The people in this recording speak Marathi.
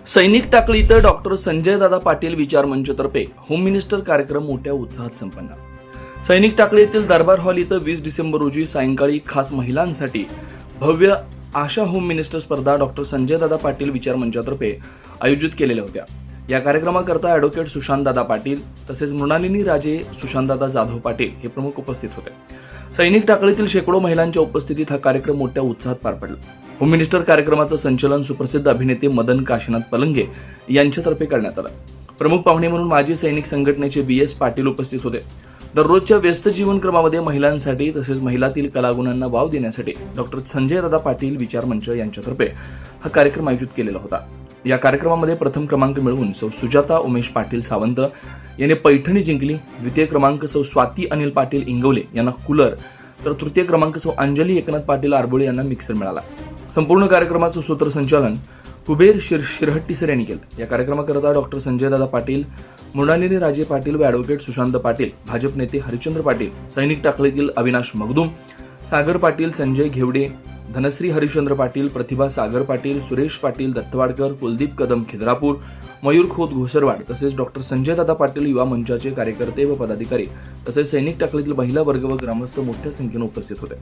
सैनिक टाकळी इथं डॉक्टर संजयदादा पाटील विचार मंचतर्फे होम मिनिस्टर कार्यक्रम मोठ्या उत्साहात संपन्न. सैनिक टाकळी येथील दरबार हॉल इथं 20 डिसेंबर रोजी सायंकाळी खास महिलांसाठी भव्य आशा होम मिनिस्टर स्पर्धा डॉक्टर संजयदादा पाटील विचार मंचातर्फे आयोजित केलेल्या होत्या. या कार्यक्रमाकरता ॲडव्होकेट सुशांतदादा पाटील तसेच मृणालिनी राजे, सुशांतदादा जाधव पाटील हे प्रमुख उपस्थित होते. सैनिक टाकळीतील शेकडो महिलांच्या उपस्थितीत हा कार्यक्रम मोठ्या उत्साहात पार पडला. होम मिनिस्टर कार्यक्रमाचं संचलन सुप्रसिद्ध अभिनेते मदन काशीनाथ पलंगे यांच्यातर्फे करण्यात आलं. प्रमुख पाहुणे म्हणून माजी सैनिक संघटनेचे BS पाटील उपस्थित होते. दररोजच्या व्यस्त जीवनक्रमामध्ये महिलांसाठी तसेच महिलातील कलागुणांना वाव देण्यासाठी डॉक्टर संजयदादा पाटील विचार मंच यांच्यातर्फे हा कार्यक्रम आयोजित केलेला होता. या कार्यक्रमामध्ये प्रथम क्रमांक मिळवून सौ सुजाता उमेश पाटील सावंत यांनी पैठणी जिंकली. द्वितीय क्रमांक सौ स्वाती अनिल पाटील इंगवले यांना कूलर, तर तृतीय क्रमांक सौ अंजली एकनाथ पाटील आरबोळे यांना मिक्सर मिळाला. संपूर्ण कार्यक्रमाचं सूत्रसंचालन कुबेर शिरहट्टी सर यांनी केलं. या कार्यक्रमाकरता डॉक्टर संजयदादा पाटील, मृणालिनी राजे पाटील व ॲडव्होकेट सुशांत पाटील, भाजप नेते हरिचंद्र पाटील, सैनिक टाकळीतील अविनाश मगदूम, सागर पाटील, संजय घेवडे, धनश्री हरिश्चंद्र पाटील, प्रतिभा सागर पाटील, सुरेश पाटील दत्तवाडकर, कुलदीप कदम खिद्रापूर, मयूर खोत घोसरवाड तसेच डॉक्टर संजयदादा पाटील युवा मंचाचे कार्यकर्ते व पदाधिकारी तसेच सैनिक टाकळीतील महिला वर्ग व ग्रामस्थ मोठ्या संख्येने उपस्थित होते.